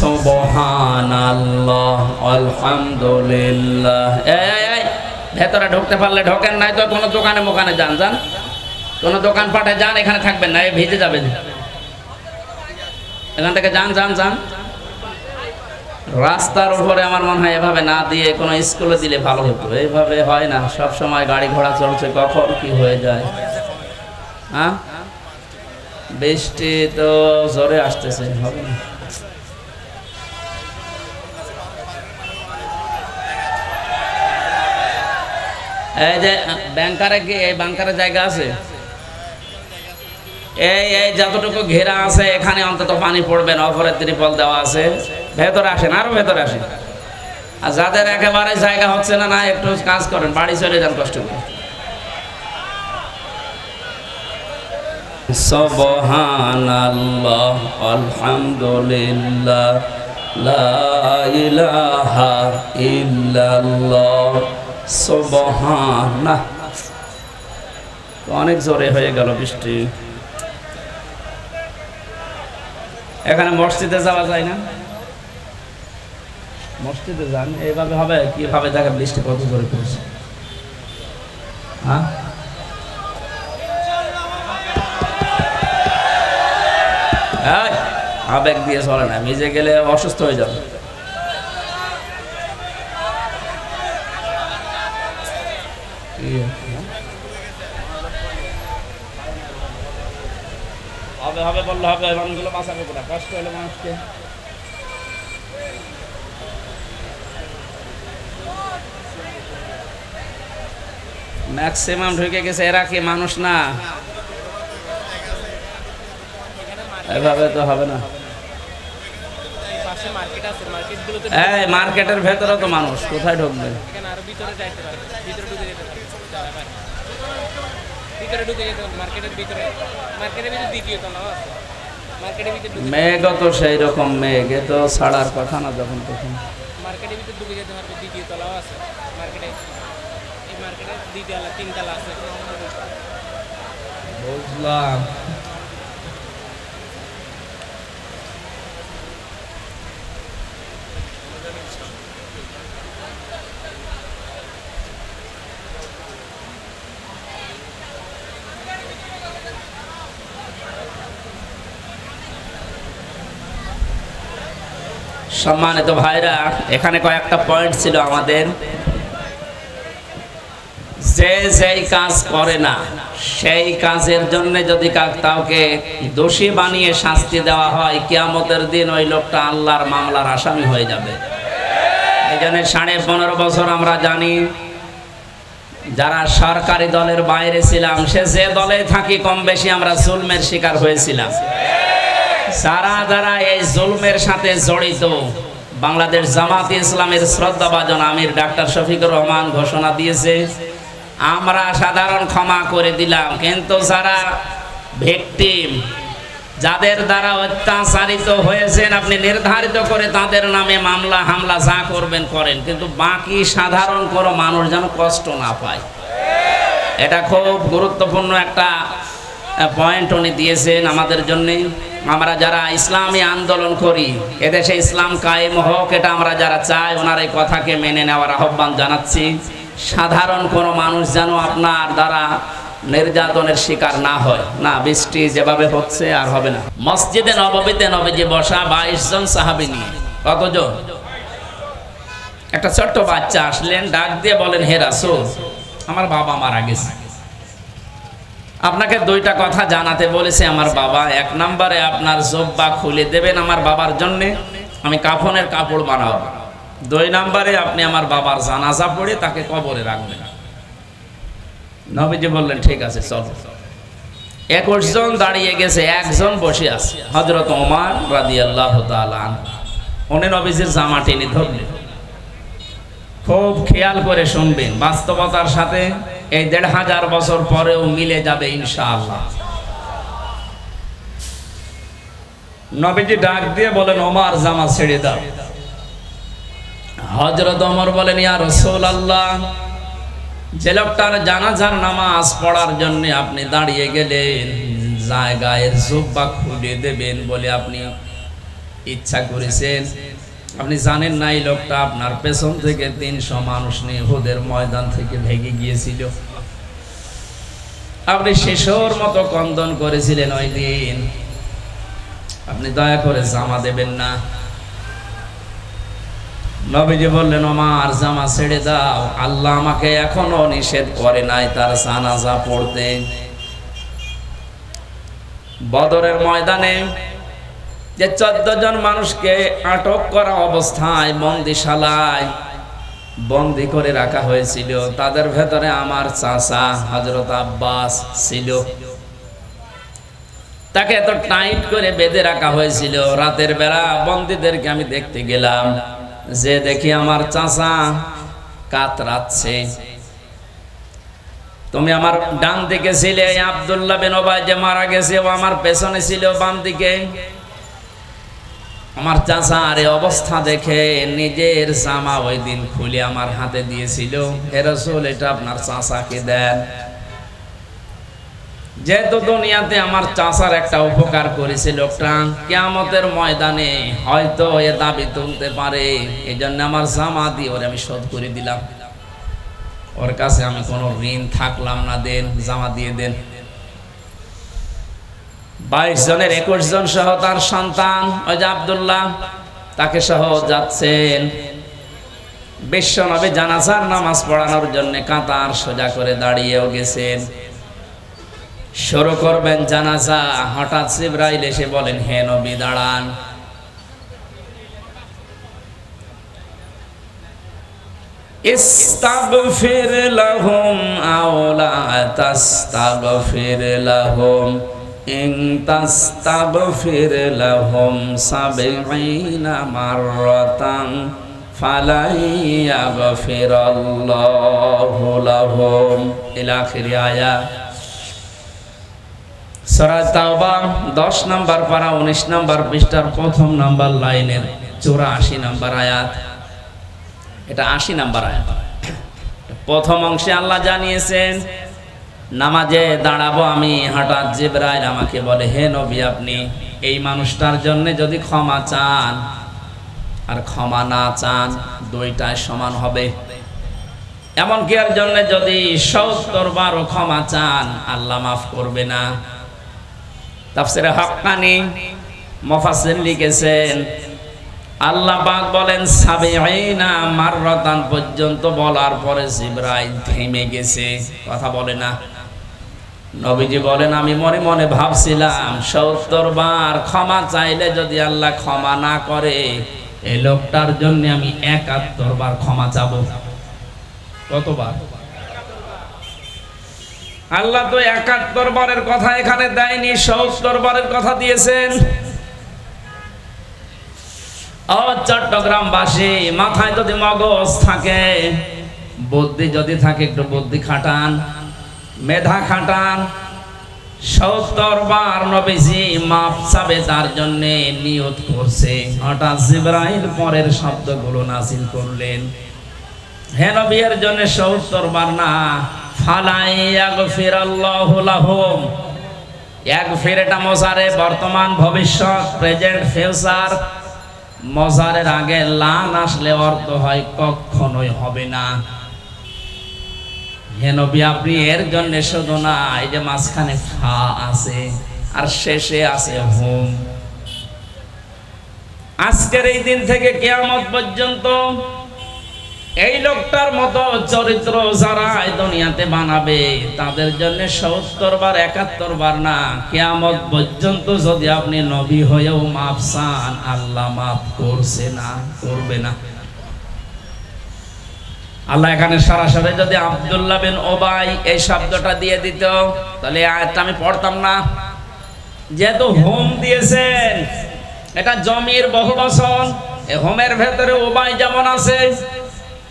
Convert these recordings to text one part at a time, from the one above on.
সুবহানাল্লাহ আলহামদুলিল্লাহ। এই ভেতরে ঢুকতে পারলে ঢোকেন, নাই তো কোনো দোকানে মোকানে যান, কোনো দোকান পাটে যান, এখানে থাকবেন না, ভিজে যাবেন। এখান থেকে যান যান যান। রাস্তার উপরে আমার মনে হয় এভাবে না দিয়ে কোনো স্কুলে দিলে ভালো হতো। এইভাবে হয় না, সব সময় গাড়ি ঘোড়া চলছে, কখন কি হয়ে যায়। হ্যাঁ, বৃষ্টি তো জোরে আসতেছে, হবে না। এই যে ব্যাংকারে কি এই ব্যাংকারে জায়গা আছে? এই যতটুকু ঘেরা আছে এখানে অন্তত পানি পড়বে না, অপরের ত্রিপল দেওয়া আছে। ভেতরে আসেন, আরো ভেতরে আসেন। আর যাদের একেবারে জায়গা হচ্ছে না, না একটু কাজ করেন, বাড়ি চলে যান কষ্ট করে। সুবহানাল্লাহ আলহামদুলিল্লাহ লা ইলাহা ইল্লাল্লাহ সুবহানাহ। অনেক জোরে হয়ে গেল বৃষ্টি। এখানে মসজিদে যাওয়া যায় না? মসজিদে যান, এইভাবে হবে? কিভাবে দেখেন বৃষ্টি কত জোরে পড়ছে। হ্যাঁ, আবেগ দিয়ে চলে না, ভিজে গেলে অসুস্থ হয়ে যাবে। হবে হবে বললে হবে, মানুষগুলো বাঁচাবে কোথা, কষ্ট হলে মানুষকে। ম্যাক্সিমাম ঢুকে গেছে, এরা কি মানুষ না? এভাবে তো হবে না। এই মার্কেটের ভেতরে তো মানুষ, কোথায় ঢুকবে? মেঘ তো সেই রকম মেঘ, এ তো ছাড়ার কথা না যখন তখন। মার্কেটের ভিতরে ঢুকে যেতে পারবে, দ্বিতীয় তলাও আছে মার্কেটে। এই মার্কেটে দ্বিতীয়তলা তিনতলা আছে। বুঝলাম। সম্মানিত ভাইরা, এখানে কয়েকটা পয়েন্ট ছিল আমাদের। যে যেই কাজ করে না সেই কাজের জন্য যদি কাউকে দোষী বানিয়ে শাস্তি দেওয়া হয়, কিয়ামতের দিন ওই লোকটা আল্লাহর মামলার আসামি হয়ে যাবে। এই জন্য 15.5 বছর আমরা জানি, যারা সরকারি দলের বাইরে ছিলাম, সে যে দলে থাকি কম বেশি আমরা জুলমের শিকার হয়েছিলাম। যারা এই জুলমের সাথে জড়িত, বাংলাদেশ জামাতে ইসলামের শ্রদ্ধাভাজন আমির ডাক্তার শফিকুর রহমান ঘোষণা দিয়েছে, আমরা সাধারণ ক্ষমা করে দিলাম। কিন্তু যারা ভিকটিম, যাদের দ্বারা অত্যাচারিত হয়েছেন, আপনি নির্ধারিত করে তাদের নামে মামলা হামলা যা করবেন করেন, কিন্তু বাকি সাধারণ কোনো মানুষ যেন কষ্ট না পায়। এটা খুব গুরুত্বপূর্ণ একটা পয়েন্ট উনি দিয়েছেন আমাদের জন্যে। আমরা যারা ইসলামী আন্দোলন করি, এদেশে ইসলাম কায়েম হোক, এটা আমরা যারা চাই, ওনার এই কথাকে মেনে নেওয়ার আহ্বান জানাচ্ছি। সাধারণ কোনো মানুষ যেন আপনার দ্বারা নির্যাতনের শিকার না হয়। না, বৃষ্টি যেভাবে হচ্ছে আর হবে না। মসজিদে নববীতে নবীজি বসা 22 জন সাহাবী নিয়ে। কতজন? একটা ছোট্ট বাচ্চা আসলেন, ডাক দিয়ে বলেন, হে রাসূল, আমার বাবা মারা গেছে, আপনাকে 2টা কথা জানাতে বলেছে আমার বাবা। 1 নম্বরে আপনার জুব্বা খুলে দেবেন আমার বাবার জন্য, আমি কাফনের কাপড় বানাবো। 2 নম্বরে আপনি আমার বাবার জানাজা পড়ে তাকে কবরে রাখবেন। নবীজি বললেন, ঠিক আছে চলো। 21 জন দাঁড়িয়ে গেছে, 1 জন বসে আছে, হযরত ওমর রাদিয়াল্লাহু তাআলা আনহু। উনি নবীজির জামা টেনে ধরলেন। খুব খেয়াল করে শুনবেন, বাস্তবতার সাথে এই 1500 বছর পরেও মিলে যাবে ইনশাআল্লাহ। নবীজি ডাক দিয়ে বলেন, ওমর জামা ছেড়ে দাও। হযরত ওমর বলেন, ইয়া রাসূলুল্লাহ, যে লোকটার জানাজার নামাজ পড়ার জন্য আপনি দাঁড়িয়ে গেলেন, জায়গায় জুব্বা খুলে দেবেন বলে আপনি ইচ্ছা করেছেন। আপনি জানেন না এই লোকটা আপনার পেছন থেকে 300 মানুষ নিয়ে উহুদের ময়দান থেকে ভেগে গিয়েছিল। আপনি শিশুর মতো ক্রন্দন করেছিলেন ওই দিন। আপনি দয়া করে জামা দেবেন না। নবীজি বললেন, ওমর জামা ছেড়ে দাও, আল্লাহ আমাকে এখনো নিষেধ করে নাই তার জানাজা পড়তে। বদরের ময়দানে যে 14 জন মানুষকে আটক করা অবস্থায় বন্দিশালায় বন্দি করে রাখা হয়েছিল, তাদের ভেতরে আমার চাচা হযরত আব্বাস ছিল। তাকে এত টাইট করে বেঁধে রাখা হয়েছিল। রাতের বেলা বন্দীদেরকে আমি দেখতে গেলাম, যে দেখি আমার চাচা কাতরাচ্ছে। তুমি আমার ডান দিকে ছিলে, আব্দুল্লাহ বিন উবাই যে মারা গেছে ও আমার পেছনে ছিল বাম দিকে। আমার চাচা আর এই অবস্থা দেখে নিজের জামা ওই দিন খুলে আমার হাতে দিয়েছিল, হে রাসূল এটা আপনার চাচাকে দেন। যেহেতু দুনিয়াতে আমার চাচার একটা উপকার করেছে লোকটা, কিয়ামতের ময়দানে হয়তো এ দাবি তুলতে পারে, এই জন্য আমার জামা দিয়ে ওরে আমি শোধ করে দিলাম। ওর কাছে আমি কোনো ঋণ থাকলাম না, দেন জামা দিয়ে দেন। 22 জনের 21 জন সহ তার সন্তান ওই যে আব্দুল্লাহ, তাকে সহ যাচ্ছেন। বিশ্বনবী জানাজার নামাজ পড়ানোর জন্য কাতার সোজা করে দাঁড়িয়েও গেছেন। শুরু করবেন জানাজা, হঠাৎ জিবরাইল এসে বলেন, হে নবী দাঁড়ান। ইস্তাগফির লাহুম আও লা তাস্তাগফির লাহুম ইন তাস্তাগফির লাহুম 70 মাররাতান ফালা ইয়াগফিরাল্লাহু লাহুম ইলা আখির আয়াত। সূরা তাওবা 10 নম্বর পারা 19 নম্বর পৃষ্ঠার প্রথম নম্বর লাইনের 84 নম্বর আয়াত। এটা 80 নম্বর আয়াত। প্রথম অংশে আল্লাহ জানিয়েছেন নামাজে দাঁড়াবো আমি, হঠাৎ জিবরাইল আমাকে বলে, হে নবী আপনি এই মানুষটার জন্য যদি ক্ষমা চান আর ক্ষমা না চান দুইটাই সমান হবে। এমনকি এর জন্য যদি 70 বারও ক্ষমা চান আল্লাহ মাফ করবে না। তাফসীরে হাক্কানি মুফাসসির লিখেছেন আল্লাহ পাক বলেন 70 মাররাতান পর্যন্ত বলার পরে জিবরাইল থেমে গেছে, কথা বলে না। নবীজি বলেন আমি মনে মনে ভাবছিলাম 70 বার ক্ষমা চাইলে যদি আল্লাহ ক্ষমা না করে, এই লোকটার জন্য আমি 71 বার ক্ষমা চাবো। কতবার? আল্লাহ তো 71 বারের কথা এখানে দেয়নি, 70 বারের কথা দিয়েছেন। ও চট্টগ্রামবাসী, মাথায় যদি মগজ থাকে, বুদ্ধি যদি থাকে, একটু বুদ্ধি খাটান, মেধা খাটান। 70 বার নবীজি মাফ চাবে তার জন্য নিয়ত করছে। হঠাৎ জিবরাইল পরের শব্দগুলো নাযিল করলেন, হে নবী এর জন্য 70 বার না, ফালা ইয়াগফিরাল্লাহু লাহুম। ইয়াগফির এটা মজারে, বর্তমান ভবিষ্যৎ, প্রেজেন্ট ফিউচার। মজারের আগে লান আসলে অর্থ হয় কখনোই হবে না। হে নবী আপনি এর জন্য শুধু না, এই যে মাঝখানে ফা আছে আর শেষে আছে হুম। আজকের এই দিন থেকে কিয়ামত পর্যন্ত এই লোকটার মতো চরিত্র যারা এই দুনিয়াতে বানাবে তাদের জন্য 70 বার 71 বার না, কিয়ামত পর্যন্ত যদি আপনি নবী হয়েও মাফ চান আল্লাহ মাফ করছে না, করবে না। আল্লাহ এখানে সরাসরি যদি আব্দুল্লাহ বিন উবাই এই শব্দটা দিয়ে দিত তাহলে আয়াতটা আমি পড়তাম না। যেহেতু হোম দিয়েছেন, এটা জমির বহুবচন, এই হোমের ভেতরে উবাই যেমন আছে,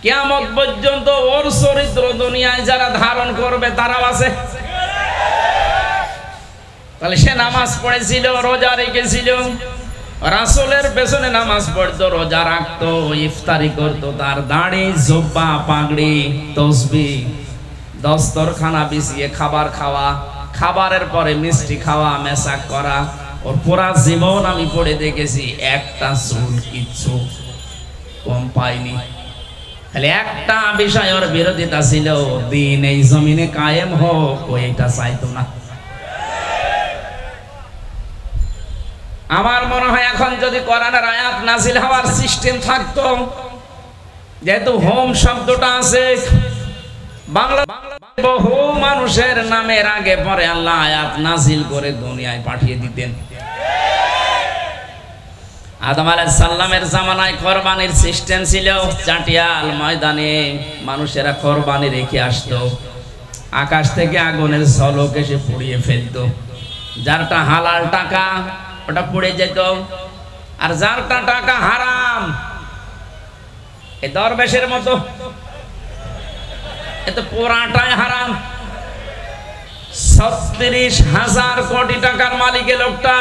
কিয়ামত পর্যন্ত ওর চরিত্র দুনিয়ায় যারা ধারণ করবে তারাও আছে। তাহলে সে নামাজ পড়েছিল, রোজা রেখেছিল, রাসূলের পেছনে নামাজ পড়তো, রোজা রাখতো, ইফতারি করতো, তার দাড়ি, জুব্বা, পাগড়ি, তসবিহ, দস্তরখানা বিছিয়ে খাবার খাওয়া, খাবারের পরে মিষ্টি খাওয়া, মেসাক করা, ওর পুরা জীবন আমি পড়ে দেখেছি, একটা চুল কিচ্ছু কম পাইনি। খালি একটা বিষয় ওর বিরোধিতা ছিল, দিন এই জমিনে কায়েম হোক, ও এটা চাইতো না। আমার মনে হয় এখন যদি কোরআনের আয়াত নাযিল হওয়ার সিস্টেম থাকতো, যেহেতু হোম শব্দটা আছে বাংলা, বহু মানুষের নামের আগে পরে আল্লাহ আয়াত নাযিল করে দুনিয়ায় পাঠিয়ে দিতেন। আদম আলাইহিস সালামের জামানায় কোরবানির সিস্টেম ছিল, চাটিয়াল ময়দানে মানুষেরা কোরবানি রেখে আসতো, আকাশ থেকে আগুনের ঝলক এসে পুড়িয়ে ফেলতো। যারটা হালাল টাকা ওটা পুড়ে যেত, আর যারটা টাকা হারাম, এই দরবেশের মতো এত পুরাটাই হারাম। ৩৬,০০০ কোটি টাকার মালিক লোকটা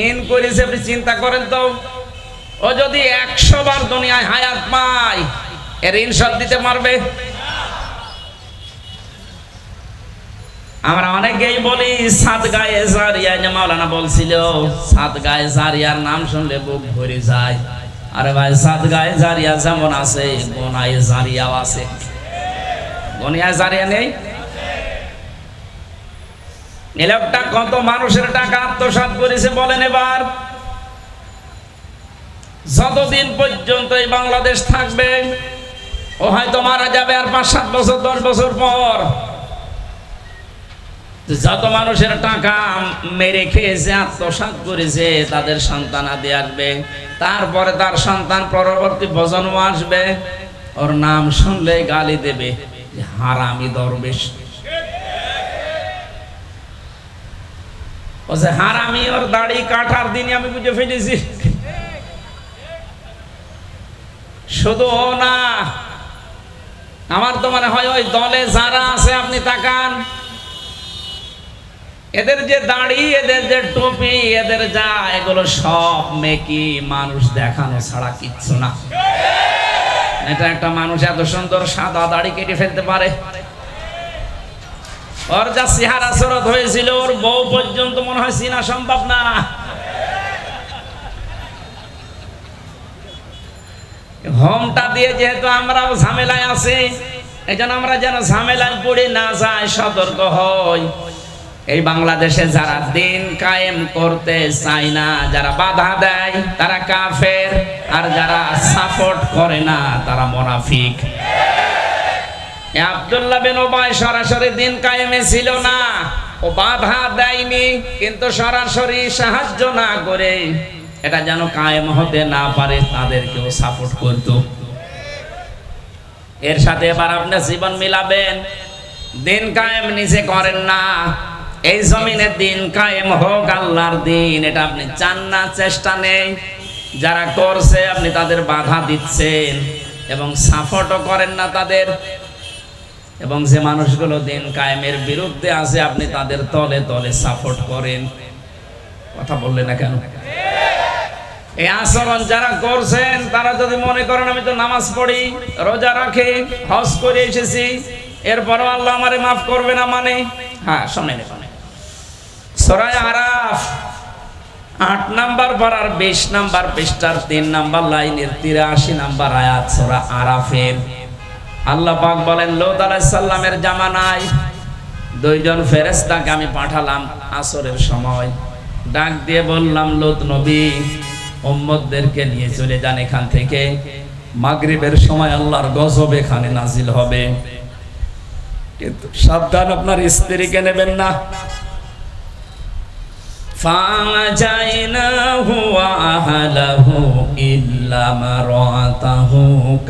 ঋণ করেছে, আপনি চিন্তা করেন তো। ও যদি ১০০ বার দুনিয়ায় হায়াত পায়, এর ঋণ শোধ দিতে পারবে? আমরা অনেকেই বলি সাদগায়ে জারিয়া, যে মাওলানা বলছিল সাদগায়ে জারিয়ার নাম শুনলে বুক ভরে যায়। আরে ভাই, সাদগায়ে জারিয়া যেমন আছে, গোনায়ে জারিয়াও আছে। গোনায়ে জারিয়া নেই? এই লোকটা কত মানুষের টাকা আত্মসাৎ করেছে বলেন এবার। যতদিন পর্যন্ত এই বাংলাদেশ থাকবে, ও হয়তো মারা যাবে আর ৫-৭ বছর ১০ বছর পর। যত মানুষের টাকা মেরে খেয়েছে, আত্মসাৎ করেছে, তাদের সন্তান আদি আসবে, তারপরে তার সন্তান পরবর্তী প্রজন্ম আসবে, ওর নাম শুনলে গালি দেবে, হারামি দরবেশ। ও যে হারামি, ওর দাড়ি কাটার দিনই আমি বুঝে ফেলেছি। শুধু ও না, আমার তো মনে হয় ওই দলে যারা আছে আপনি তাকান, এদের যে দাড়ি, এদের যে টুপি, এদের যা, এগুলো সব মেকি মানুষ দেখানো ছাড়া কিচ্ছু না। এটা একটা মানুষ এত সুন্দর সাদা দাড়ি কেটে ফেলতে পারে? ওর যা চেহারা সুরত হয়েছিল, ওর বউ পর্যন্ত মনে হয় চিনা সম্ভব না। হোমটা দিয়ে যেহেতু আমরাও ঝামেলায় আছি, এই জন্য আমরা যেন ঝামেলায় পড়ে না যাই, সতর্ক হই। এই বাংলাদেশে যারা দিন কায়েম করতে চায় না, যারা বাধা দেয়, তারা কাফের, আর যারা সাপোর্ট করে না, তারা মুনাফিক। আব্দুল্লাহ বিন উবাই সরাসরি দিন কায়েমে ছিল না, ও বাধা দেয়নি, কিন্তু সরাসরি সাহায্য না করে এটা যেন কায়েম হতে না পারে, তাদেরকেও সাপোর্ট করত। এর সাথে এবার আপনি জীবন মিলাবেন। দিন কায়েম নিজে করেন না, এই জমিনে দিন কায়েম হোক, আল্লাহর দিন, এটা আপনি চান না, চেষ্টা নেই। যারা করছে আপনি তাদের বাধা দিচ্ছেন এবং সাপোর্টও করেন না তাদের। এবং যে মানুষগুলো দিন কায়েমের বিরুদ্ধে আছে, আপনি তাদের তলে তলে সাপোর্ট করেন। কথা বললেন না কেন? এই আচরণ যারা করছেন, তারা যদি মনে করেন আমি তো নামাজ পড়ি, রোজা রাখি, হজ করে এসেছি, এরপরও আল্লাহ আমারে মাফ করবে না, মানে হ্যাঁ, শোনেন সূরা আরাফ ৮ নাম্বার পারার ২০ নাম্বার পৃষ্ঠার ৩ নাম্বার লাইনের ৮৩ নাম্বার আয়াত সূরা আরাফের। আল্লাহ পাক বলেন, লূত আলাইহিস সালামের জামানায় ২ জন ফেরেশতাকে আমি পাঠালাম আসরের সময়, ডাক দিয়ে বললাম, লূত নবী উম্মতদেরকে নিয়ে চলে যান এখান থেকে, মাগরিবের সময় আল্লাহর গজব এখানে নাজিল হবে, কিন্তু সাবধান, আপনার স্ত্রীকে নেবেন না। فَأَنْجَيْنَاهُ وَأَهْلَهُ إِلَّا امْرَأَتَهُ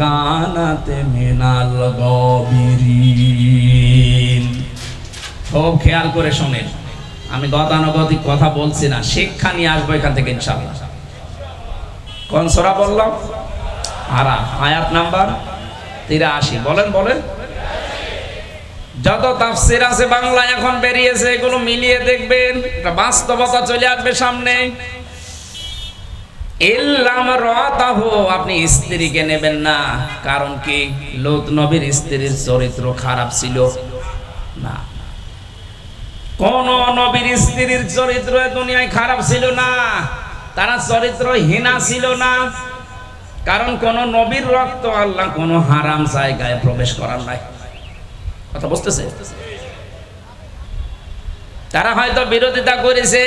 كَانَتْ مِنَ الْغَابِرِينَ। খুব খেয়াল করে শোনেন, আমি গতানুগতিক কথা বলছি না, শিক্ষা নিয়ে আসবো এখান থেকে ইনশাআল্লাহ। কোন সূরা বললাম? আরাফ, আয়াত নাম্বার ৮৩। বলেন বলেন। যত তাফসীর আছে বাংলা এখন বেরিয়েছে, এগুলো মিলিয়ে দেখবেন, বাস্তবতা চলে আসবে সামনে। ইল্লাম রাতাহু, আপনি স্ত্রীকে নেবেন না। কারণ কি? লূত নবীর স্ত্রীর চরিত্র খারাপ ছিল না। কোন নবীর স্ত্রীর চরিত্র দুনিয়ায় খারাপ ছিল না, তারা চরিত্রহীনা ছিল না। কারণ কোন নবীর রক্ত আল্লাহ কোন হারাম জায়গায় প্রবেশ করার নাই। কথা বুঝতেছে? তারা হয়তো বিরোধিতা করেছে,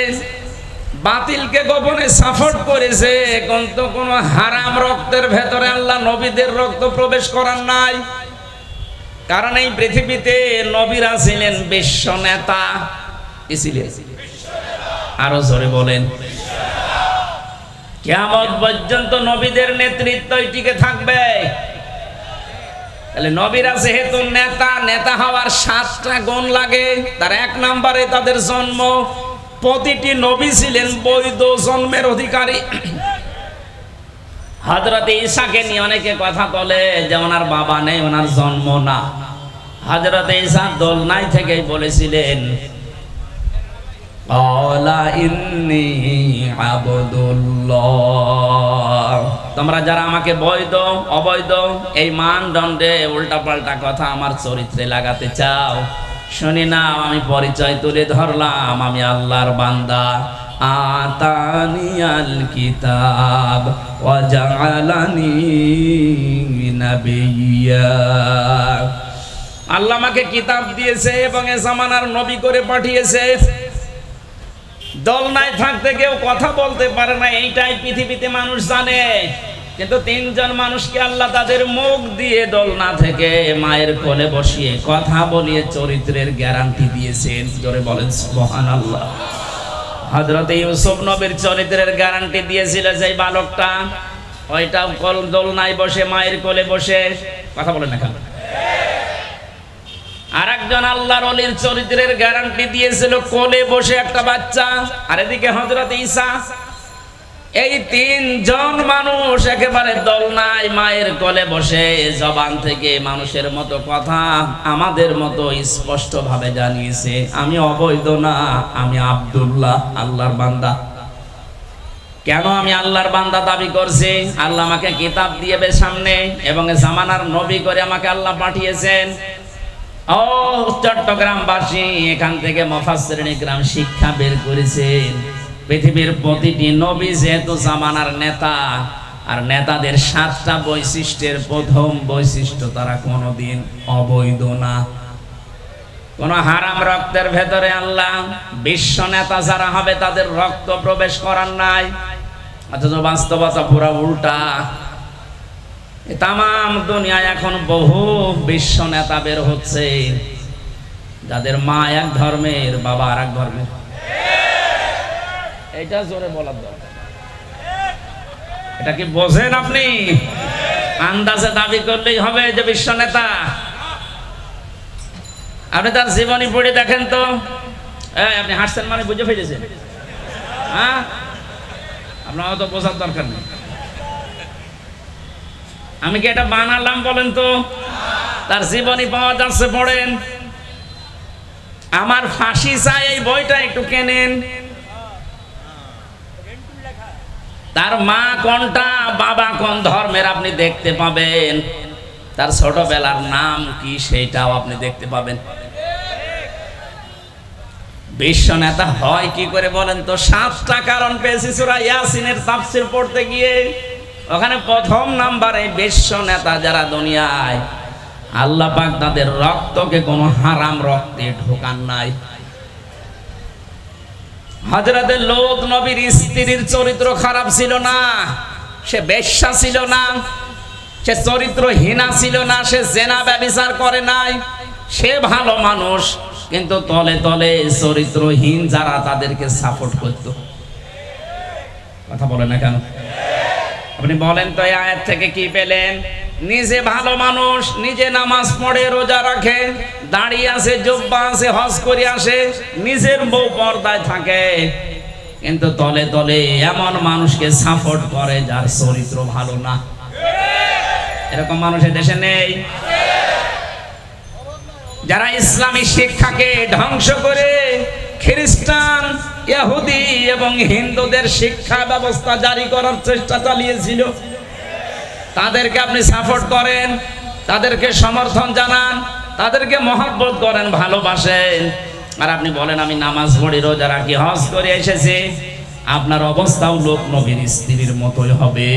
বাতিলকে গোপনে সাপোর্ট করেছে, কিন্তু কোন হারাম রক্তের ভেতরে আল্লাহ নবীদের রক্ত প্রবেশ করার নাই। কারণ এই পৃথিবীতে নবীরা ছিলেন বিশ্ব নেতা। আরো জোরে বলেন, কিয়ামত পর্যন্ত নবীদের নেতৃত্বই টিকে থাকবে। তাহলে নবীরা যেহেতু নেতা, নেতা হওয়ার 7টা গুণ লাগে। তার 1 নম্বরে তাদের জন্ম। প্রতিটি নবী ছিলেন বৈধ জন্মের অধিকারী। হযরত ঈসাকে নিয়ে অনেকে কথা বলে যে ওনার বাবা নেই, ওনার জন্ম না। হযরত ঈসা দোলনায় থেকেই বলেছিলেন, ক্বালা ইন্নী আবদুল্লাহ। তোমরা যারা আমাকে বৈধ অবৈধ এই মানদণ্ডে উল্টাপাল্টা কথা আমার চরিত্রে লাগাতে চাও, শুনি নাও, আমি পরিচয় তুলে ধরলাম, আমি আল্লাহর বান্দা। আতানিয়াল কিতাব ওয়া জাআলানি নাবিয়্যা। আল্লাহ আমাকে কিতাব দিয়েছে এবং এ জামানার নবী করে পাঠিয়েছে। দোলনায় থাকতে কেউ কথা বলতে পারে না, এইটাই পৃথিবীতে মানুষ জানে। কিন্তু 3 জন মানুষকে আল্লাহ তাদের মুখ দিয়ে দোলনা থেকে মায়ের কোলে বসিয়ে কথা বলিয়ে চরিত্রের গ্যারান্টি দিয়েছেন। জোরে বলেন সুবহানাল্লাহ। হযরত ইউসুফ নবীর চরিত্রের গ্যারান্টি দিয়েছিল যে বালকটা, ওইটা দোলনায় বসে মায়ের কোলে বসে কথা বলে না কেন? আরেকজন আল্লাহর ওলির চরিত্রের গ্যারান্টি দিয়েছিল কোলে বসে একটা বাচ্চা। আর এদিকে হযরত ঈসা। এই 3 জন মানুষ একেবারে দোলনায় মায়ের কোলে বসে জবান থেকে মানুষের মতো কথা আমাদের মতো স্পষ্ট ভাবে জানিয়েছে, আমি অবৈধ না, আমি আব্দুল্লাহ, আল্লাহর বান্দা। কেন আমি আল্লাহর বান্দা দাবি করছি? আল্লাহ আমাকে কিতাব দিয়েবে সামনে এবং জামানার নবী করে আমাকে আল্লাহ পাঠিয়েছেন। ও চট্টগ্রামবাসী, এখান থেকে মুফাসসিরিন ইকরাম শিক্ষা বের করেছেন, পৃথিবীর প্রতিটি নবী যেহেতু জামানার নেতা, আর নেতাদের 7টা বৈশিষ্ট্যের প্রথম বৈশিষ্ট্য তারা কোনোদিন অবৈধ না। কোন হারাম রক্তের ভেতরে আল্লাহ বিশ্ব নেতা যারা হবে তাদের রক্ত প্রবেশ করার নাই। অথচ বাস্তবতা পুরো উল্টা। তাম দুনিয়ায় এখন বহু বিশ্ব নেতা বের হচ্ছে যাদের মা এক ধর্মের, বাবা আর এক ধর্মের। এটা জোরে বলার দরকার। এটা কি বোঝেন আপনি? আন্দাজে দাবি করলেই হবে যে বিশ্ব নেতা? আপনি তার জীবনী পড়ে দেখেন তো। আপনি হাসছেন মানে বুঝে ফেলেছেন? হ্যাঁ, আপনার অত বোঝার দরকার নেই। আমি কি এটা বানালাম বলেন তো? তার জীবনী পাওয়া যাচ্ছে, পড়েন। আমার ফাঁসি চাই এই বইটা একটু কেনেন। তার মা কোনটা, বাবা কোন ধর্মের আপনি দেখতে পাবেন। তার ছোটবেলার নাম কি সেটাও আপনি দেখতে পাবেন। বিশ্ব নেতা হয় কি করে বলেন তো? 7টা কারণ পেয়েছি সূরা ইয়াসিনের তাফসীর পড়তে গিয়ে। ওখানে প্রথম নাম্বারে বিশ্ব নেতা যারা দুনিয়ায়, আল্লাহ পাক তাদের রক্তকে কোনো হারাম রক্তে ঢোকান নাই। হযরত লূত নবীর স্ত্রীর চরিত্র খারাপ ছিল না, সে বেশ্যা ছিল না, সে চরিত্রহীনা ছিল না, সে জেনা ব্যভিচার করে নাই, সে ভালো মানুষ। কিন্তু তলে তলে চরিত্রহীন যারা তাদেরকে সাপোর্ট করত। কথা বলে না কেন? আপনি বলেন তো এই আয়াত থেকে কি পেলেন? নিজে ভালো মানুষ, নিজে নামাজ পড়ে, রোজা রাখে, দাঁড়িয়ে আছে, জুব্বা আছে, হজ করে আসে, নিজের বউ পর্দায় থাকে, কিন্তু তলে তলে এমন মানুষকে সাপোর্ট করে যার চরিত্র ভালো না। এরকম মানুষ দেশে নেই? যারা ইসলামী শিক্ষাকে ধ্বংস করে খ্রিস্টান, ইহুদি এবং হিন্দুদের শিক্ষা ব্যবস্থা জারি করার চেষ্টা চালিয়েছিল, তাদেরকে আপনি সাপোর্ট করেন, তাদেরকে সমর্থন জানান, তাদেরকে মহব্বত করেন, ভালোবাসেন। আর আপনি বলেন আমি নামাজ পড়ি, রোজা রাখি, হজ করে এসেছি, আপনার অবস্থাও লোক নবীর স্ত্রীর মতোই হবে।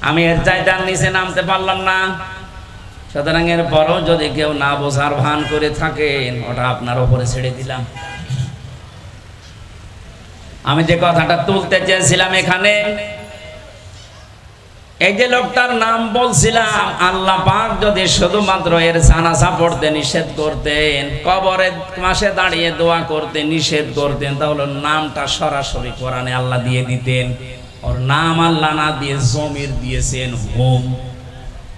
আমি এর চাইতে আর নিচে নামতে পারলাম না। সুতরাং এর পরও যদি কেউ না বোঝার ভান করে থাকেন, ওটা আপনার উপরে ছেড়ে দিলাম। আমি যে কথাটা তুলতে চেয়েছিলাম এখানে, এই যে লোকটার নাম বলছিলাম, আল্লাহ পাক যদি শুধুমাত্র এর জানাজা পড়তে নিষেধ করতেন, কবরের পাশে দাঁড়িয়ে দোয়া করতে নিষেধ করতেন, তাহলে নামটা সরাসরি কোরআনে আল্লাহ দিয়ে দিতেন। ওর নাম আল্লাহ না দিয়ে জমির দিয়েছেন হোম।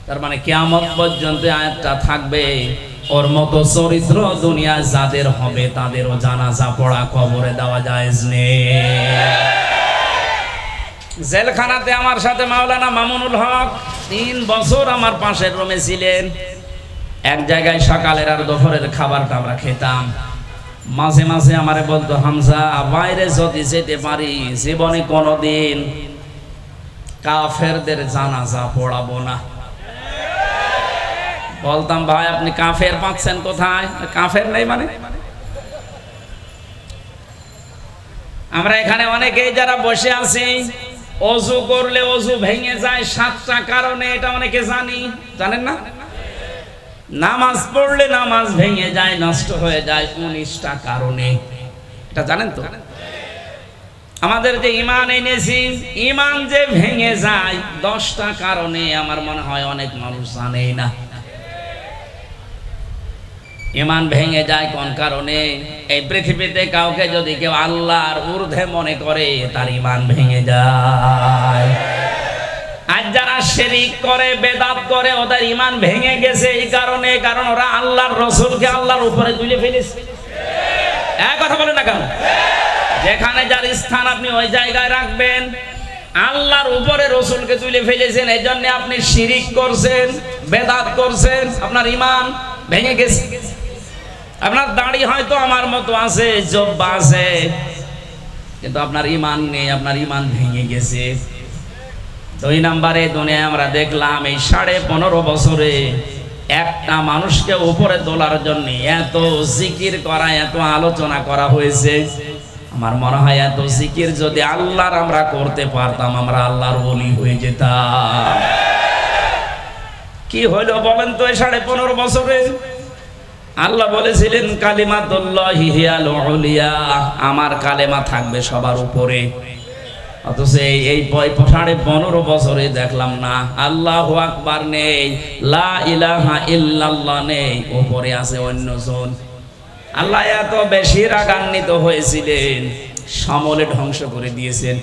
তার মানে কিয়ামত পর্যন্ত আয়াতটা থাকবে, ওর মতো চরিত্র দুনিয়া যাদের হবে তাদেরও জানাজা পড়া কবরে দেওয়া জায়েজ নেই। জেলখানাতে আমার সাথে মাওলানা মামুনুল হক 3 বছর আমার পাশের রুমে ছিলেন। এক জায়গায় সকালের আর দুপুরের খাবারটা আমরা খেতাম। মাঝে মাঝে আমারে বলতো, হামজা বাইরে যদি যেতে পারি জীবনে কোনোদিন কাফেরদের জানাজা পড়াবো না। বলতাম, ভাই আপনি কাফের পাচ্ছেন কোথায়? কাফের নেই মানে? আমরা এখানে অনেকেই যারা বসে আছি, অজু করলে অজু ভেঙে যায় 7টা কারণে, এটা অনেকে জানেন না? নামাজ পড়লে নামাজ ভেঙে যায়, নষ্ট হয়ে যায় 19টা কারণে, এটা জানেন তো? আমাদের যে ঈমান এনেছি, ঈমান যে ভেঙে যায় 10টা কারণে, আমার মনে হয় অনেক মানুষ জানেই না। ঈমান ভেঙে যায় কোন কারণে? এই পৃথিবীতে কাউকে যদি কেউ আল্লাহর ঊর্ধ্বে মনে করে, তার ঈমান ভেঙে যায়। আর যারা শিরক করে, বেদাত করে, ওদের ঈমান ভেঙে গেছে এই কারণে, কারণ ওরা আল্লাহর রাসূলকে আল্লাহর উপরে তুলে ফেলেছে। এক কথা বলেন না কেন? যেখানে যার স্থান আপনি ওই জায়গায় রাখবেন। আল্লাহর উপরে রাসূলকে তুলে ফেলেছেন, এই জন্য আপনি শিরক করছেন, বেদাত করছেন, আপনার ঈমান ভেঙে গেছে। আপনার দাড়ি হয়তো আমার মতো আছে, জব্বা আছে, কিন্তু আপনার ঈমান নেই, আপনার ঈমান ভেঙে গেছে। 2 নম্বরে দুনিয়ায় আমরা দেখলাম এই 15.5 বছরে একটা মানুষকে উপরে তোলার জন্য এত জিকির করা, এত আলোচনা করা হয়েছে। আমার মনে হয় এত জিকির যদি আল্লাহর আমরা করতে পারতাম, আমরা আল্লাহর ওলি হয়ে যেতাম। কি হলো বলেন তো এই 15.5 বছরে? আল্লাহ বলেছিলেন কালিমাতুল্লাহি হিয়াল উলিয়া, আমার কালেমা থাকবে সবার উপরে। অথচ এই 15.5 বছরে দেখলাম না, আল্লাহু আকবার নেই, লা ইলাহা ইল্লাল্লাহ নেই, উপরে আছে অন্যজন। আল্লাহ এত বেশি রাগান্বিত হয়েছিলেন, সমলে ধ্বংস করে দিয়েছেন।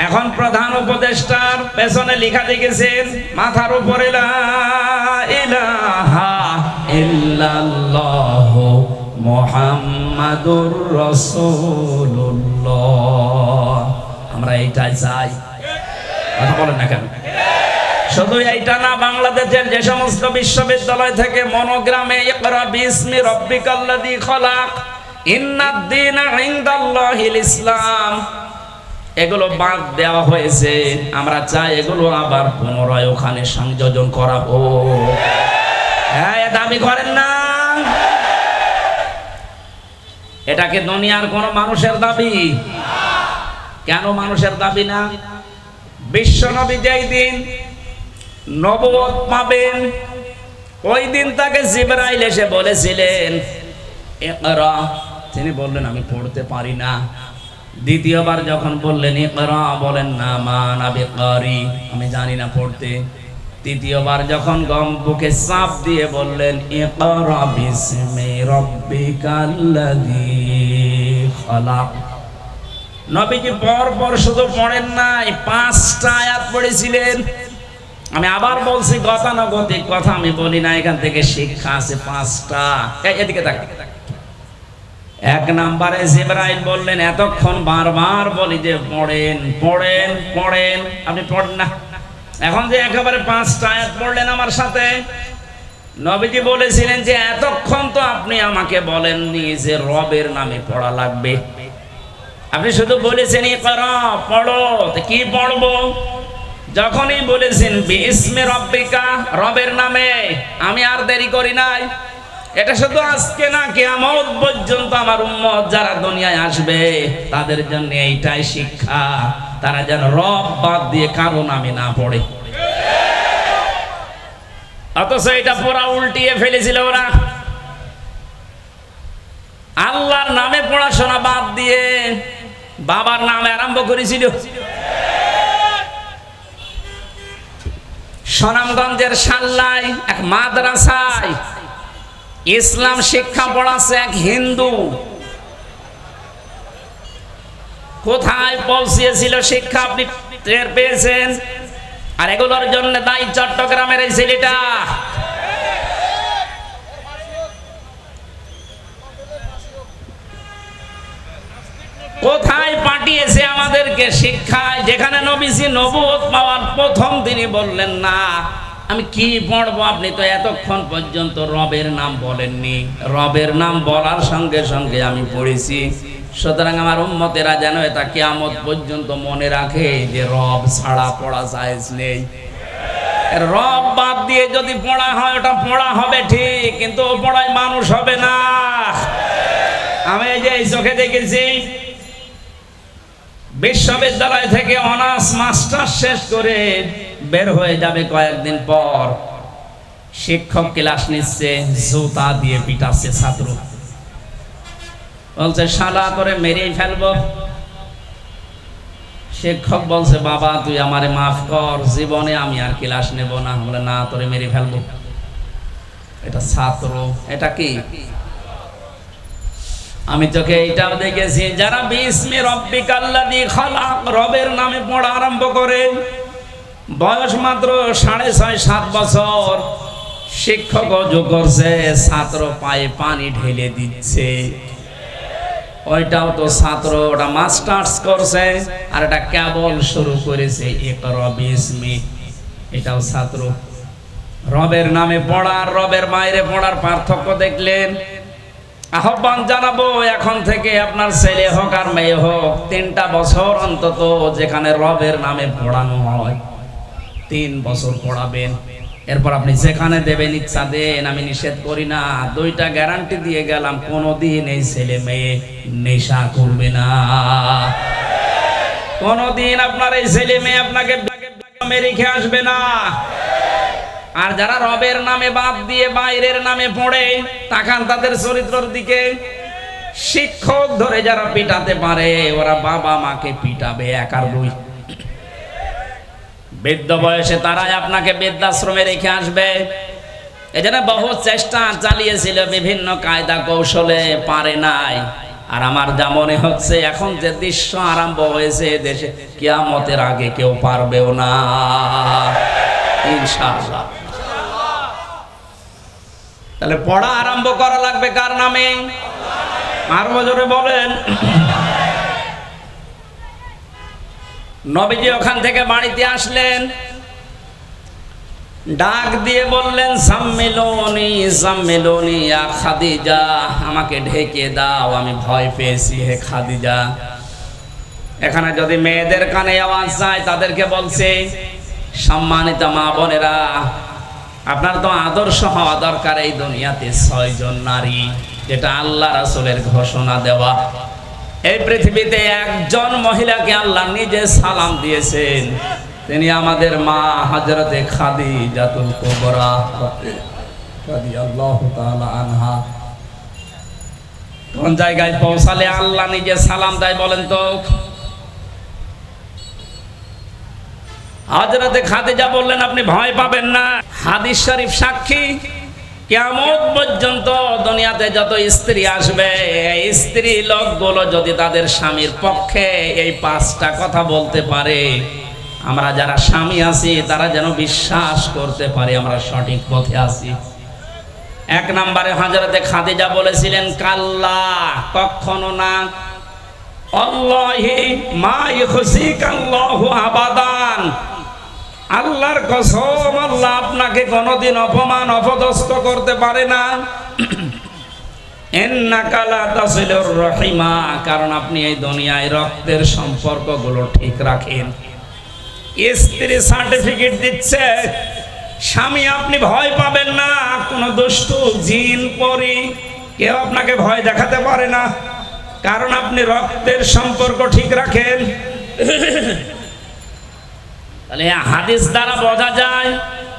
এখন প্রধান উপদেষ্টার পেছনে লেখা দেখেছেন, মাথার উপরে লা ইলাহা ইল্লাল্লাহু মুহাম্মাদুর রাসূলুল্লাহ। আমরা এইটাই চাই, কথা বলেন না কেন? শুধু এইটা না, বাংলাদেশের যে সমস্ত বিশ্ববিদ্যালয় থেকে মনোগ্রামে ইকরা বিসমি রাব্বিকাল্লাযী খলাক, ইন্নাদ দীনা ইনদাল্লাহিল ইসলাম, এগুলো বাদ দেওয়া হয়েছে। আমরা চাই এগুলো আবার পুনরায় ওখানে সংযোজন করাবো। হ্যাঁ, দাবি করেন না? এটা কি দুনিয়ার কোন মানুষের দাবি? কেন মানুষের দাবি না? বিশ্বনবী যেই দিন নবুয়ত পাবেন, ওই দিন তাকে জিবরাইল এসে বলেছিলেন ইকরা, তিনি বললেন আমি পড়তে পারি না। দ্বিতীয়বার যখন বললেন ইকরা, বলেন না মা আনা বিকারি, আমি জানি না পড়তে। তৃতীয়বার যখন বুকে চাপ দিয়ে বললেন ইকরা বিসমি রাব্বিকাল্লাযী খলাক, নবীজি পর শুধু পড়েন নাই, 5টা আয়াত পড়েছিলেন। আমি আবার বলছি, গতানুগতিক কথা আমি বলি না, এখান থেকে শিক্ষা আছে 5টা। এদিকে তাকান। 1 নম্বরে জিবরাইল বললেন, এতক্ষণ বারবার বলি যে পড়েন পড়েন পড়েন, আপনি পড়েন না। এখন যে একেবারে 5টা আয়াত পড়লেন আমার সাথে, নবীজি বলেছিলেন যে এতক্ষণ তো আপনি আমাকে বলেননি যে রবের নামে পড়া লাগবে, আপনি শুধু বলেছেন ইকরা পড়ো। কি পড়বো? যখনই বলেছেন বিইসমে রব্বিকা, রবের নামে, আমি আর দেরি করি নাই। এটা শুধু আজকে না, কিয়ামত পর্যন্ত আমার উম্মত যারা দুনিয়ায় আসবে তাদের জন্য এইটাই শিক্ষা, তারা যেন রব বাদ দিয়ে কারো নামে না পড়ে। অথচ এটা পুরা উল্টিয়ে ফেলেছিল ওরা, আল্লাহর নামে পড়াশোনা বাদ দিয়ে বাবার নামে আরম্ভ করেছিল। সুনামগঞ্জের সাল্লায় এক মাদ্রাসায় ইসলাম শিক্ষা পড়াচ্ছে এক হিন্দু। কোথায় পৌঁছিয়েছিল শিক্ষা আপনি টের পেয়েছেন? আর এগুলোর জন্য দায়ী চট্টগ্রামের এই ছেলেটা। কোথায় পাঠিয়েছে আমাদেরকে শিক্ষায়, যেখানে নবীজি নবুয়ত পাওয়ার প্রথম দিনই বললেন না আমি কি পড়বো, আপনি তো এতক্ষণ পর্যন্ত রবের নাম বলেননি। রবের নাম বলার সঙ্গে সঙ্গে আমি পড়েছি। সুতরাং আমার উম্মতেরা যেন এটা কিয়ামত পর্যন্ত মনে রাখে যে রব ছাড়া পড়া জায়েজ নেই। রব বাদ দিয়ে যদি পড়া হয় ওটা পড়া হবে ঠিক, কিন্তু ও পড়ায় মানুষ হবে না। আমি এই যে এই চোখে দেখেছি, বিশ্ববিদ্যালয় থেকে অনার্স মাস্টার শেষ করে বের হয়ে যাবে কয়েকদিন পর, শিক্ষক ক্লাস নিচ্ছে, জুতা দিয়ে পিটাচ্ছে ছাত্র, বলছে শালা করে মেরেই ফেলবো। শিক্ষক বলছে বাবা তুই আমারে মাফ কর, জীবনে আমি আর ক্লাস নেব না। বলে না, তোরে মেরে ফেলবো। এটা ছাত্র, এটা কি? আমি তোকে এইটাও দেখেছি, যারা বিইসমে রব্বিকাল্লাযী খালাক, রবের নামে পড়া আরম্ভ করে, বয়স মাত্র 6.5-7 বছর, শিক্ষক অজু করছে, ছাত্র পায়ে পানি ঢেলে দিচ্ছে। ওইটাও তো ছাত্র, ওটা মাস্টার্স করছে, আর এটা কেবল শুরু করেছে ইকরা বিইসমি, এটাও ছাত্র। রবের নামে পড়া আর রবের বাইরে পড়ার পার্থক্য দেখলেন? আহ্বান জানাবো এখন থেকে আপনার ছেলে হোক আর মেয়ে হোক, 3টা বছর অন্তত যেখানে রবের নামে পড়ানো হয় 3 বছর পড়াবেন। এরপর আপনি যেখানে দেবেন ইচ্ছা দেন, আমি নিষেধ করি না। 2টা গ্যারান্টি দিয়ে গেলাম, কোনোদিন এই ছেলে মেয়ে নেশা করবে না। কোনোদিন আপনার এই ছেলে মেয়ে আপনাকে মেরে খেয়ে আসবে না। আর যারা রবের নামে বাদ দিয়ে বাইরের নামে পড়ে, তাকান তাদের চরিত্রের দিকে। শিক্ষক ধরে যারা পিটাতে পারে, ওরা বাবা মাকে পিটাবে 1 আর 2। বৃদ্ধ বয়সে তারাই আপনাকে বৃদ্ধাশ্রমে রেখে আসবে। এজন্য বহু চেষ্টা চালিয়েছিল বিভিন্ন কায়দা কৌশলে, পারে নাই। আর আমার যা মনে হচ্ছে এখন যে দৃশ্য আরম্ভ হয়েছে দেশে, কিয়ামতের আগে কেউ পারবেও না ইনশাআল্লাহ। তাহলে পড়া আরম্ভ করা লাগবে কার নামে? আর বজরে বলেন। নবীজি ওখান থেকে বাড়িতে আসলেন, ডাক দিয়ে বললেন সাম্মিলুনি সাম্মিলুনি ইয়া খাদিজা, আমাকে ঢেকে দাও, আমি ভয় পেয়েছি হে খাদিজা। এখানে যদি মেয়েদের কানে আওয়াজ যায়, তাদেরকে বলছে সম্মানিত মা বোনেরা, আপনার তো আদর্শ হওয়া দরকার এই দুনিয়াতে 6 জন নারী, যেটা আল্লাহ রাসূলের ঘোষণা দেওয়া। এই পৃথিবীতে একজন মহিলাকে আল্লাহ নিজে সালাম দিয়েছেন, তিনি আমাদের মা হযরতে খাদিজাতুল কুবরা রাদিয়াল্লাহু তাআলা আনহা। কোন জায়গায় পৌঁছালে আল্লাহ নিজে সালাম দেয় বলেন তো? হযরতে খাদিজা বললেন আপনি ভয় পাবেন না। হাদিস শরীফ সাক্ষী, কিয়ামত পর্যন্ত দুনিয়াতে যত স্ত্রী আসবে, এই স্ত্রী লোকগুলো যদি তাদের স্বামীর পক্ষে এই 5টা কথা বলতে পারে, আমরা যারা স্বামী আছি তারা যেন বিশ্বাস করতে পারে আমরা সঠিক পথে আছি। 1 নম্বরে হযরতে খাদিজা বলেছিলেন কাল্লা, কখনো না, আল্লাহি মা ইখজিকাল্লাহু আবাদান, আল্লাহর কসম আল্লাহ আপনাকে কোনোদিন অপমান অপদস্থ করতে পারে না। ইন্নাকা লা তাসিলুর রাহিমা, কারণ আপনি এই দুনিয়ায় রক্তের সম্পর্কগুলো ঠিক রাখেন। স্ত্রী সার্টিফিকেট দিচ্ছে, স্বামী আপনি ভয় পাবেন না, কোনো দুষ্টু জিন পরি কেউ আপনাকে ভয় দেখাতে পারে না, কারণ আপনি রক্তের সম্পর্ক ঠিক রাখেন। তাহলে হাদিস দ্বারা বোঝা যায়,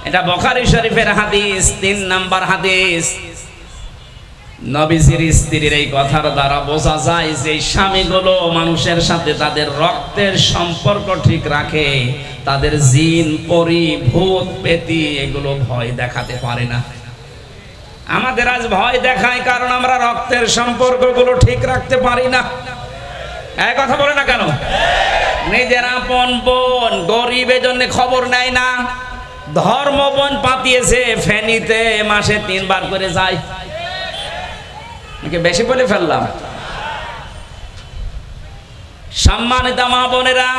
এটা বুখারী শরীফের হাদিস, 3 নাম্বার হাদিস। নবীজির স্ত্রীর এই কথার দ্বারা বোঝা যায় যে স্বামীগুলো মানুষের সাথে তাদের রক্তের সম্পর্ক ঠিক রাখে, তাদের জিন পরি ভূত পেতি এগুলো ভয় দেখাতে পারে না। আমাদের আজ ভয় দেখায় কারণ আমরা রক্তের সম্পর্কগুলো ঠিক রাখতে পারি না। এই কথা বলে না কেন? নিজের আপন বোন গরিব, এজন্য খবর নেয় না। ধর্ম বোন পাতিয়েছে ফেনীতে, মাসে 3 বার করে যায়। বেশি বলে ফেললাম? সম্মানিত মা বোনেরা,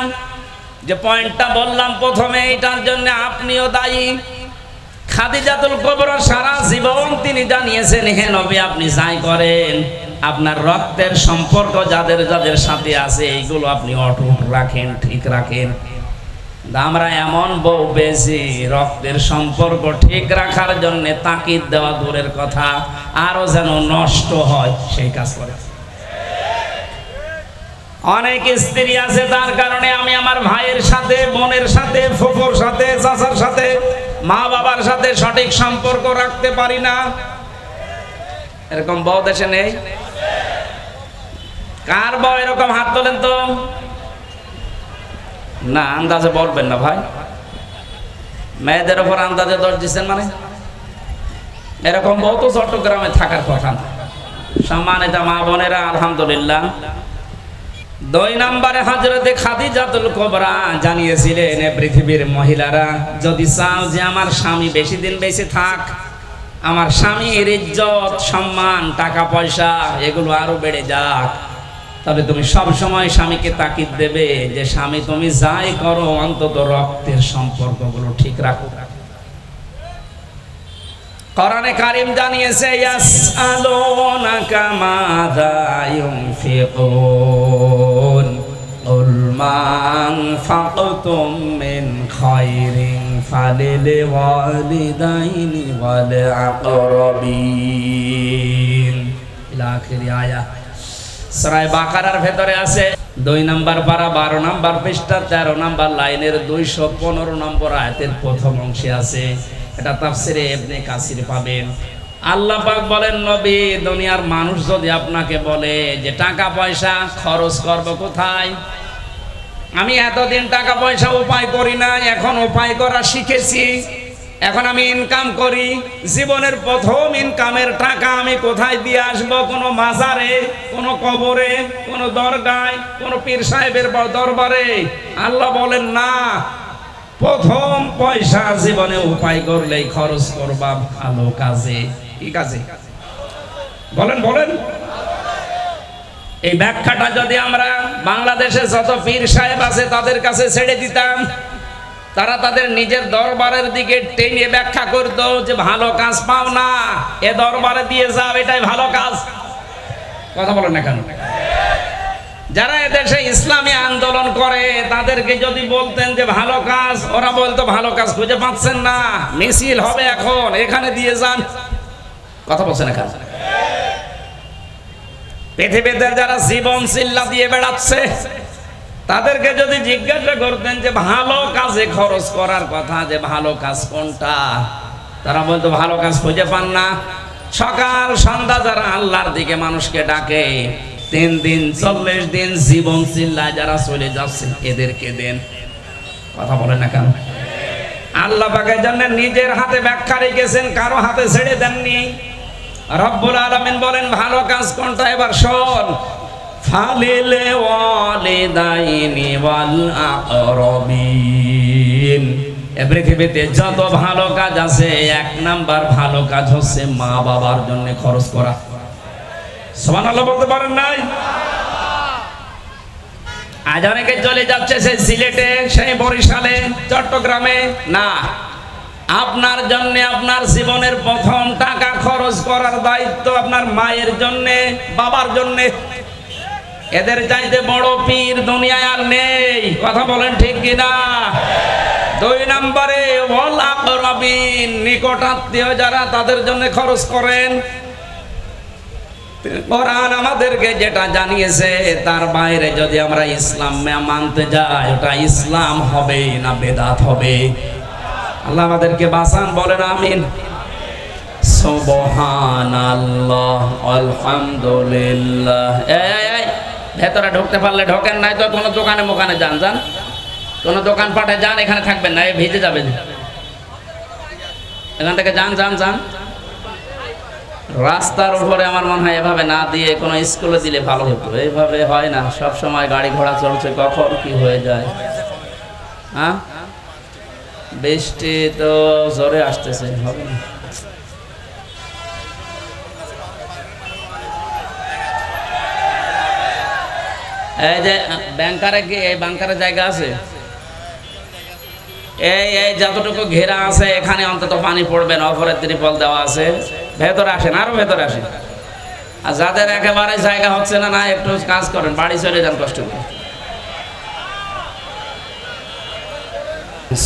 যে পয়েন্টটা বললাম প্রথমে, এটার জন্য আপনিও দায়ী। খাদিজাতুল কুবরা সারা জীবন তিনি জানিয়েছেন, হে নবী আপনি যাই করেন আপনার রক্তের সম্পর্ক যাদের যাদের সাথে আছে এইগুলো আপনি অটুট রাখেন, ঠিক রাখেন। আমরা এমন বউ পেয়েছি রক্তের সম্পর্ক ঠিক রাখার জন্য তাকিদ দেওয়া দূরের কথা, আরো যেন নষ্ট হয় সেই কাজ করে। অনেক স্ত্রী আছে তার কারণে আমি আমার ভাইয়ের সাথে, বোনের সাথে, ফুফুর সাথে, চাচার সাথে, মা বাবার সাথে সঠিক সম্পর্ক রাখতে পারি না। এরকম বউ দেশে নেই? কার বউ এরকম? হাত তোলেন তো। না, আন্দাজে বলবেন না ভাই, মেয়েদের উপর আন্দাজে দোষ দিচ্ছেন মানে? এরকম বউ তো চট্টগ্রামে থাকার কথা না। সম্মানিত মা বোনেরা, আলহামদুলিল্লাহ 2 নম্বরে হযরতে খাদিজাতুল কুবরা জানিয়েছিলেন, পৃথিবীর মহিলারা যদি চাও যে আমার স্বামী বেশি দিন বেঁচে থাক, আমার স্বামীর ইজ্জত সম্মান টাকা পয়সা এগুলো আরো বেড়ে যাক, তবে তুমি সব সময় স্বামীকে তাকিদ দেবে যে স্বামী তুমি যাই করো অন্তত রক্তের সম্পর্কগুলো ঠিক রাখো। কোরআনে কারীম জানিয়েছে, ইয়াসআলুনাকা মাযা ইউনফিকুন কুল মা আনফাকতুম মিন খায়রিন ফালিল ওয়ালিদাইনি ওয়াল আকরাবিন ইলা আখিরি আয়াত। সূরা বাকারার ভেতরে আছে 2 নম্বর পারা 12 নম্বর পৃষ্ঠা 13 নম্বর লাইনের 215 নম্বর আয়াতের প্রথম অংশে আছে। এটা তাফসিরে ইবনে কাসির পাবেন। আল্লাহ পাক বলেন, নবী দুনিয়ার মানুষ যদি আপনাকে বলে যে টাকা পয়সা খরচ করব কোথায়, আমি এতদিন টাকা পয়সা উপায় করি না, এখন উপায় করা শিখেছি, এখন আমি ইনকাম করি, জীবনের প্রথম ইনকামের টাকা আমি কোথায় দিয়ে আসব? কোনো মাজারে, কোনো কবরে, কোনো দরগায়, কোনো পীর সাহেবের দরবারে? আল্লাহ বলেন না, প্রথম পয়সা জীবনে উপায় করলেই খরচ করবা ভালো কাজে। কি কাজে? বলেন বলেন। এই ব্যাখ্যাটা যদি আমরা বাংলাদেশে যত পীর সাহেব আছে তাদের কাছে ছেড়ে দিতাম, তারা তাদের নিজের দরবারের দিকে টেনে ব্যাখ্যা করত যে ভালো কাজ পাও না, এ দরবারে দিয়ে যাও, এটাই ভালো কাজ। কথা বলেন না কেন? যারা এদেশে ইসলামী আন্দোলন করে তাদেরকে যদি বলতেন যে ভালো কাজ, ওরা বলতো ভালো কাজ খুঁজে পাচ্ছেন না, মিছিল হবে এখন, এখানে দিয়ে যান। কথা বলছেন না কেন? পৃথিবীতে যারা জীবন চিল্লা দিয়ে বেড়াচ্ছে তাদেরকে যদি জিজ্ঞাসা করতেন যে ভালো কাজে খরচ করার কথা, যে ভালো কাজ কোনটা, তারা বলতো ভালো কাজ খুঁজে পান না। সকাল সন্ধ্যা যারা আল্লাহর দিকে মানুষকে ডাকে, 3 দিন 40 দিন জীবন চিল্লায় যারা চলে যাচ্ছে, এদেরকে দেন। কথা বলেন না কেন? আল্লাহ পাকের জন্য নিজের হাতে ব্যাখ্যা রেখেছেন, কারো হাতে ছেড়ে দেননি। রব্বুল আলামিন বলেন ভালো কাজ কোনটা, এবার শোন, ফালিল ওয়ালিদাইনি ওয়াল আকরাবিন। এই পৃথিবীতে যত ভালো কাজ আছে 1 নাম্বার ভালো কাজ হচ্ছে মা বাবার জন্য খরচ করা। সুবহানাল্লাহ বলতে পারেন নাই? আজ অনেকে চলে যাচ্ছে সেই সিলেটে, সেই বরিশালে, চট্টগ্রামে। না, আপনার জন্য আপনার জীবনের প্রথম টাকা খরচ করার দায়িত্ব আপনার মায়ের জন্য, বাবার জন্য। এদের চাইতে বড় পীর দুনিয়ায় আর নেই, কথা বলেন ঠিক কিনা? 2 নম্বরে ওয়াল আকরাবিন, নিকট আত্মীয় যারা তাদের জন্য খরচ করেন। কোরআন আমাদেরকে যেটা জানিয়েছে তার বাইরে যদি আমরা ইসলাম মানতে যাই, ওটা ইসলাম হবে না বেদাত হবে? আল্লাহ আমাদেরকে বাঁচান, বলেন আমিন। সুবহানাল্লাহ, আলহামদুলিল্লাহ। এই ভেতরে ঢুকতে পারলে ঢোকেন, নাই তো কোনো দোকানে মোকানে যান, কোনো দোকান পাটে যান, এখানে থাকবেন না, ভিজে যাবেন। এখান থেকে যান। রাস্তার উপরে আমার মনে হয় এভাবে না দিয়ে কোনো স্কুলে দিলে ভালো হতো। এইভাবে হয় না, সব সময় গাড়ি ঘোড়া চলছে, কখন কি হয়ে যায়। হ্যাঁ, বৃষ্টি তো জোরে আসতেছে, হবে না। এই যে ব্যাংকারে কি এই ব্যাংকারে জায়গা আছে? এই যতটুকু ঘেরা আছে এখানে অন্তত পানি পড়বে না, উপরে ত্রিপল দেওয়া আছে। ভেতরে আসেন, আরো ভেতরে আসেন। আর যাদের একেবারে জায়গা হচ্ছে না, একটু কাজ করেন, বাড়ি চলে যান কষ্ট করে।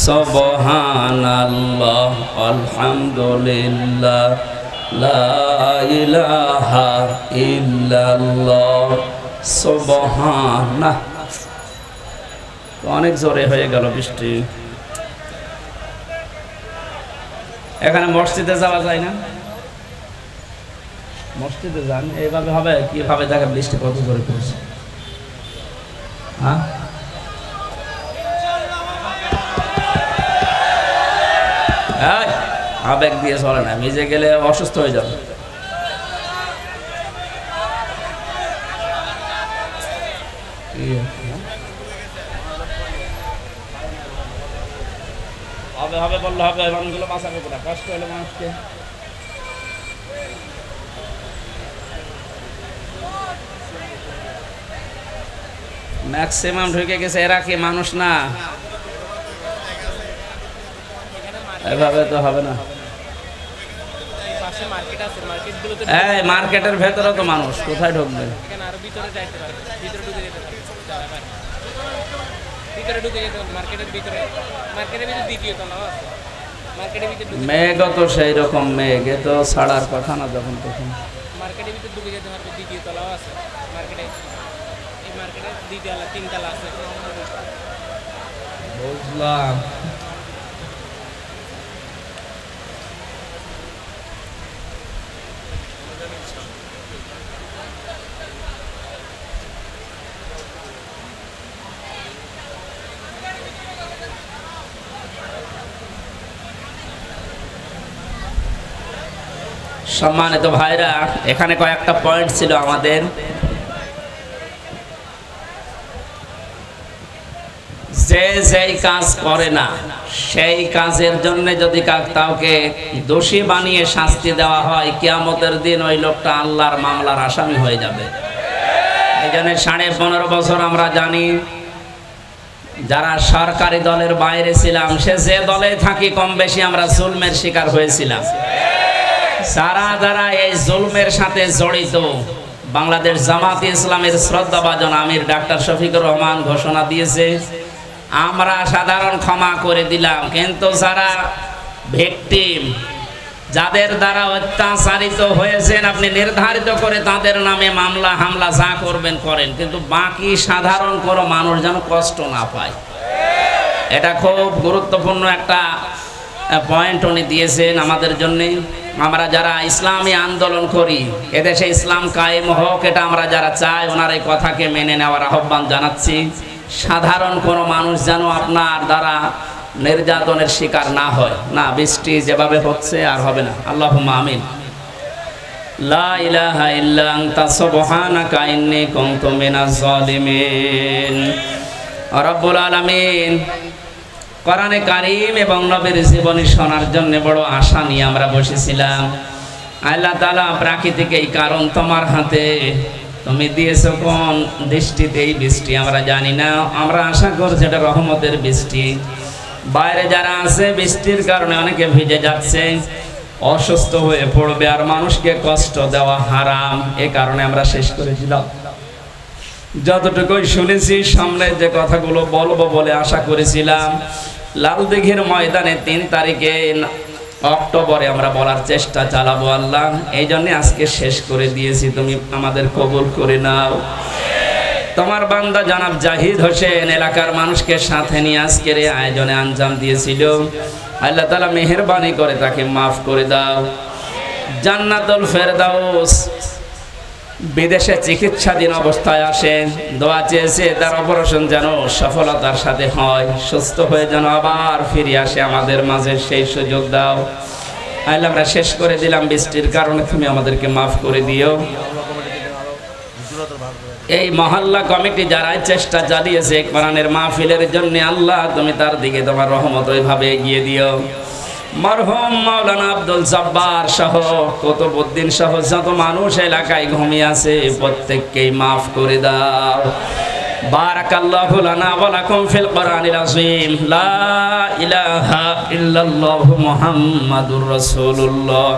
সুবহানাল্লাহ, আলহামদুলিল্লাহ, লা ইলাহা ইল্লাল্লাহ, সুবহানাল্লাহ। অনেক জোরে হয়ে গেল বৃষ্টি। এখানে মসজিদে যাওয়া যায় না? মসজিদে যান, এইভাবে হবে? কিভাবে দেখেন বৃষ্টি কত জোরে পড়ছে। হ্যাঁ, আবেগ দিয়ে চলে না, ভিজে গেলে অসুস্থ হয়ে যাবে। হবে বললে হবে, মানুষগুলো বাঁচাবে না, কষ্ট হলে মানুষকে। ম্যাক্সিমাম ঢুকে গেছে, এরা কি মানুষ না? এভাবে তো হবে না। মার্কেটের ভেতরে তো মানুষ, কোথায় ঢুকবে? মেঘ তো সেই রকম মেঘ, এ তো ছাড়ার কথা না যখন তখন। মার্কেটের ভিতরে ঢুকে যেতে পারবে, দ্বিতীয় তলাও আছে মার্কেটে। এই মার্কেটে 2 তলা 3 তলা আছে। বুঝলাম। সম্মানিত ভাইরা, এখানে কয়েকটা পয়েন্ট ছিল আমাদের। যে যেই কাজ করে না সেই কাজের জন্য যদি কাউকে দোষী বানিয়ে শাস্তি দেওয়া হয়, কিয়ামতের দিন ওই লোকটা আল্লাহর মামলার আসামি হয়ে যাবে। এই জন্য 15.5 বছর আমরা জানি, যারা সরকারি দলের বাইরে ছিলাম, সে যে দলে থাকি কম বেশি আমরা জুলমের শিকার হয়েছিলাম। যারা এই জুলমের সাথে জড়িত, বাংলাদেশ জামাতে ইসলামের শ্রদ্ধাভাজন আমির ডাক্তার শফিকুর রহমান ঘোষণা দিয়েছে, আমরা সাধারণ ক্ষমা করে দিলাম। কিন্তু যারা ভিকটিম, যাদের দ্বারা অত্যাচারিত হয়েছেন, আপনি নির্ধারিত করে তাদের নামে মামলা হামলা যা করবেন করেন, কিন্তু বাকি সাধারণ কোনো মানুষ যেন কষ্ট না পায়। এটা খুব গুরুত্বপূর্ণ একটা পয়েন্ট উনি দিয়েছেন আমাদের জন্যে। আমরা যারা ইসলামী আন্দোলন করি, এদেশে ইসলাম কায়েম হোক, এটা আমরা যারা চাই, ওনার এই কথাকে মেনে নেওয়ার আহ্বান জানাচ্ছি। সাধারণ কোনো মানুষ যেন আপনার দ্বারা নির্যাতনের শিকার না হয়। না, বৃষ্টি যেভাবে হচ্ছে আর হবে না। আল্লাহুম্মা আমিন। লা ইলাহা ইল্লা আনতা সুবহানাকা ইন্নী কুনতু মিনাজ জালিমিন। রব্বুল আলামিন, কোরআনে কারীম এবং নবীর জীবনী শোনার জন্য বড় আশা নিয়ে আমরা বসেছিলাম। আল্লাহ তাআলা, প্রাকৃতিক এই কারণ তোমার হাতে, তুমি দিয়েছো কোন দৃষ্টিতে এই বৃষ্টি আমরা জানি না। আমরা আশা করছি এটা রহমতের বৃষ্টি। বাইরে যারা আছে, বৃষ্টির কারণে অনেকে ভিজে যাচ্ছে, অসুস্থ হয়ে পড়বে, আর মানুষকে কষ্ট দেওয়া হারাম। এ কারণে আমরা শেষ করেছিলাম। যতটুকুই শুনেছি, সামনে যে কথাগুলো বলবো বলে আশা করেছিলাম, লালদিঘির ময়দানে 3 তারিখে অক্টোবরে আমরা বলার চেষ্টা চালাবো আল্লাহ। এই জন্য আজকে শেষ করে দিয়েছি, তুমি আমাদের কবুল করে নাও। তোমার বান্দা জনাব জাহিদ হোসেন এলাকার মানুষকে সাথে নিয়ে আজকের এই আয়োজনে আঞ্জাম দিয়েছিল। আল্লাহ তাআলা মেহেরবানি করে তাকে মাফ করে দাও, জান্নাতুল ফেরদাউস। বিদেশে চিকিৎসাধীন অবস্থায় আসে, দোয়া চেয়েছে তার অপারেশন যেন সফলতার সাথে হয়, সুস্থ হয়ে যেন আবার ফিরে আসে আমাদের মাঝে, সেই সুযোগ দাও আল্লাহ। আমরা শেষ করে দিলাম, বৃষ্টির কারণে তুমি আমাদেরকে মাফ করে দিও। এই মহল্লা কমিটি যারা চেষ্টা চালিয়েছে কোরআনের মাহফিলের জন্য, আল্লাহ তুমি তার দিকে তোমার রহমত ওইভাবে এগিয়ে দিও। মরহুম মাওলানা আব্দুল জব্বার সহ কুতুবউদ্দিন সহ যত মানুষ এলাকায় ঘুমিয়ে আছে প্রত্যেককেই মাফ করে দাও। বারাকাল্লাহু লানা ওয়া লাকুম ফিল কোরআনিল আযীম। লা ইলাহা ইল্লাল্লাহু মুহাম্মাদুর রাসূলুল্লাহ।